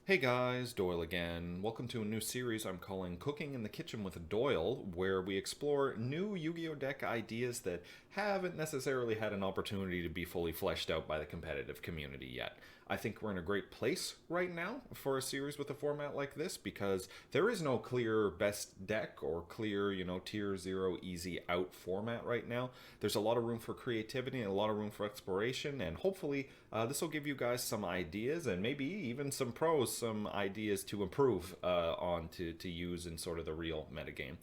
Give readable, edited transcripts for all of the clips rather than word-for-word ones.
Hey guys, Doyle again. Welcome to a new series I'm calling Cooking in the Kitchen with Doyle, where we explore new Yu-Gi-Oh! Deck ideas that haven't necessarily had an opportunity to be fully fleshed out by the competitive community yet. I think we're in a great place right now for a series with a format like this because there is no clear best deck or clear, tier 0 easy out format right now. There's a lot of room for creativity and a lot of room for exploration, and hopefully this will give you guys some ideas and maybe even some pros, some ideas to improve on to use in sort of the real metagame.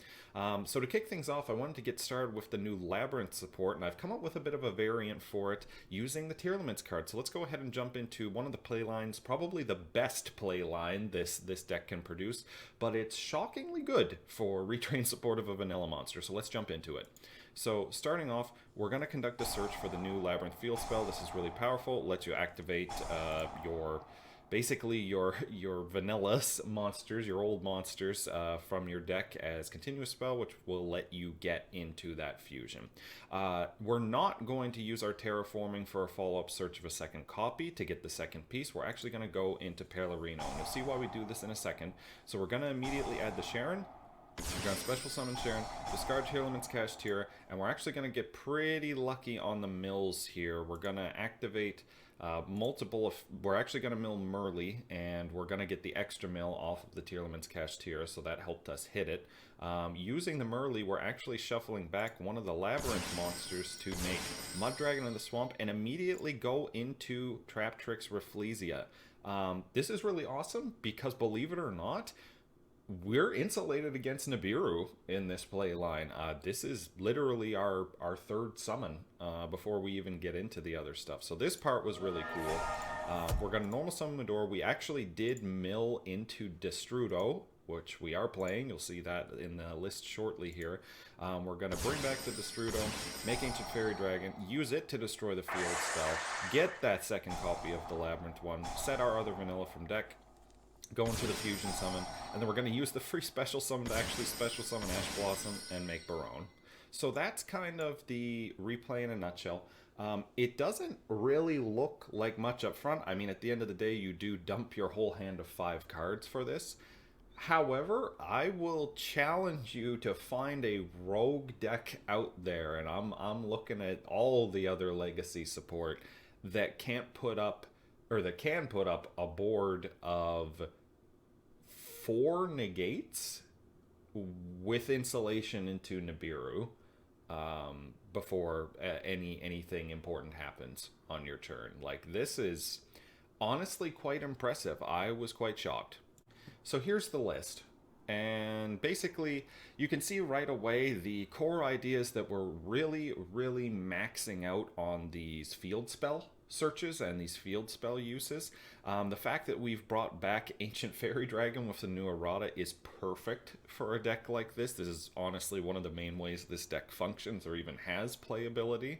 So to kick things off, I wanted to get started with the new Labyrinth support, and I've come up with a bit of a variant for it using the Tearlaments card. So let's go ahead and jump into one of the play lines, probably the best play line this deck can produce, but it's shockingly good for retrain support of a vanilla monster. So let's jump into it. So starting off, we're going to conduct a search for the new Labyrinth Field spell. This is really powerful. It lets you activate your vanilla monsters, your old monsters from your deck as continuous spell, which will let you get into that fusion. We're not going to use our terraforming for a follow-up search of a second copy to get the second piece. We're actually going to go into Perlarino, and you'll see why we do this in a second. So we're going to immediately add the Sharon. We're going to special summon Sharon, discard Tearlaments Cashier, and we're actually going to get pretty lucky on the mills here. We're going to activate we're actually going to mill Merly, and we're going to get the extra mill off of the Tearlaments Cashier, so that helped us hit it. Using the Merly, we're actually shuffling back one of the Labyrinth monsters to make Mud Dragon in the Swamp and immediately go into Traptrix Rafflesia. This is really awesome because, believe it or not, we're insulated against Nibiru in this play line. This is literally our third summon before we even get into the other stuff. So this part was really cool. We're going to normal summon Medora. We actually did mill into Destrudo, which we are playing. You'll see that in the list shortly here. We're going to bring back the Destrudo, make Ancient Fairy Dragon, use it to destroy the field spell, get that second copy of the Labyrinth one, set our other vanilla from deck, go into the fusion summon, and then we're going to use the free special summon to actually special summon Ash Blossom and make Barone. So that's kind of the replay in a nutshell. It doesn't really look like much up front. I mean, at the end of the day, you do dump your whole hand of 5 cards for this. However, I will challenge you to find a rogue deck out there, and I'm looking at all the other legacy support that can't put up, or that can put up a board of 4 negates with insulation into Nibiru before anything important happens on your turn. Like, this is honestly quite impressive. I was quite shocked. So here's the list. And basically, you can see right away the core ideas that we're really, really maxing out on these field spell searches and these field spell uses. The fact that we've brought back Ancient Fairy Dragon with the new errata is perfect for a deck like this. This is honestly one of the main ways this deck functions or even has playability.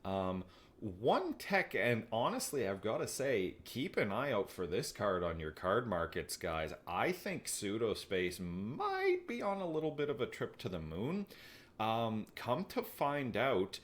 One tech, and honestly, I've got to say, keep an eye out for this card on your card markets, guys. I think Psuedo Space might be on a little bit of a trip to the moon. Come to find out,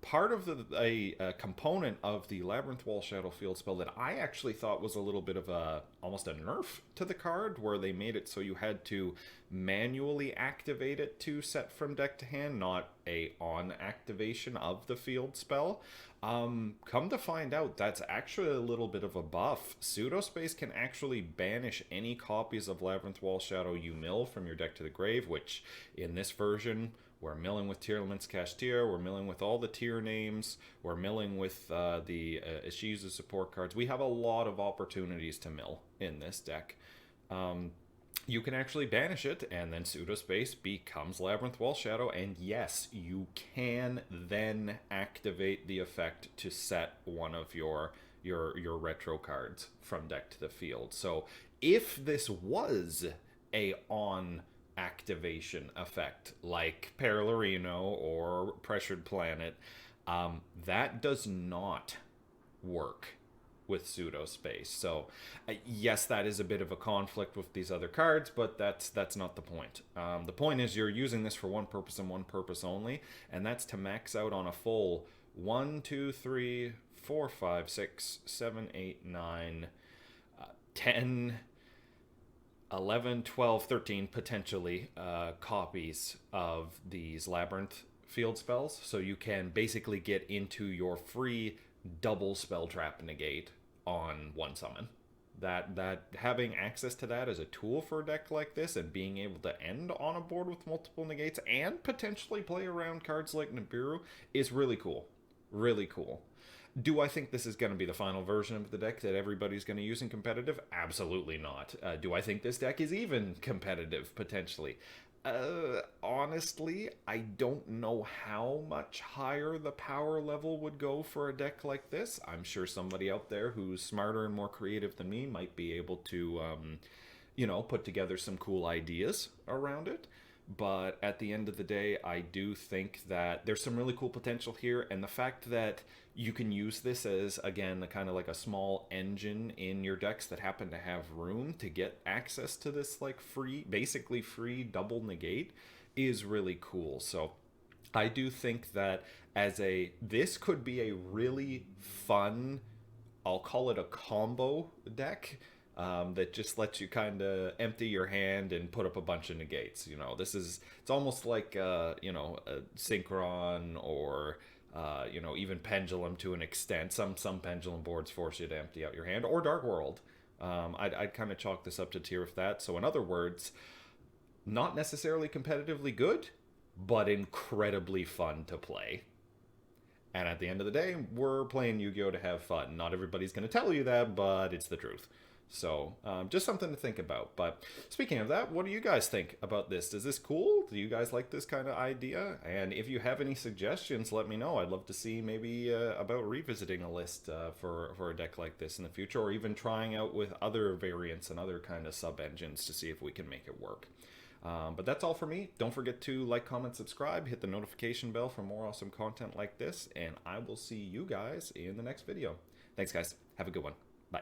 part of a component of the Labyrinth Wall Shadow Field spell that I actually thought was a little bit of almost a nerf to the card, where they made it so you had to manually activate it to set from deck to hand, not a on activation of the field spell. Come to find out, that's actually a little bit of a buff. Psuedo Space can actually banish any copies of Labyrinth Wall Shadow you mill from your deck to the grave, which in this version, we're milling with Tearlaments Cashier, we're milling with all the tier names, we're milling with the Ishizu support cards. We have a lot of opportunities to mill in this deck. You can actually banish it, and then Psuedo Space becomes Labyrinth Wall Shadow, and yes, you can then activate the effect to set one of your retro cards from deck to the field. So if this was a on activation effect like Perlarino or Pressured Planet, that does not work with Psuedo Space. So yes, that is a bit of a conflict with these other cards, but that's not the point. The point is you're using this for one purpose and one purpose only, and that's to max out on a full 1, 2, 3, 4, 5, 6, 7, 8, 9, 10 11, 12, 13 potentially copies of these Labyrinth field spells. So you can basically get into your free double spell trap negate on one summon. That having access to that as a tool for a deck like this and being able to end on a board with multiple negates and potentially play around cards like Nibiru is really cool. Really cool. Do I think this is going to be the final version of the deck that everybody's going to use in competitive? Absolutely not. Do I think this deck is even competitive, potentially? Honestly, I don't know how much higher the power level would go for a deck like this. I'm sure somebody out there who's smarter and more creative than me might be able to, put together some cool ideas around it. But at the end of the day, I do think that there's some really cool potential here. And the fact that you can use this as, again, kind of like a small engine in your decks that happen to have room to get access to this, like, basically free double negate is really cool. So I do think that this could be a really fun, I'll call it a combo deck, that just lets you kind of empty your hand and put up a bunch of negates. It's almost like, a Synchron or, even Pendulum to an extent. Some Pendulum boards force you to empty out your hand, or Dark World. I'd kind of chalk this up to tier of that. So in other words, not necessarily competitively good, but incredibly fun to play. And at the end of the day, we're playing Yu-Gi-Oh! To have fun. Not everybody's going to tell you that, but it's the truth. So, just something to think about. But speaking of that, what do you guys think about this? Is this cool? Do you guys like this kind of idea? And if you have any suggestions, let me know. I'd love to see maybe about revisiting a list for a deck like this in the future, or even trying out with other variants and other kind of sub-engines to see if we can make it work. But that's all for me. Don't forget to like, comment, subscribe, hit the notification bell for more awesome content like this, and I will see you guys in the next video. Thanks, guys. Have a good one. Bye.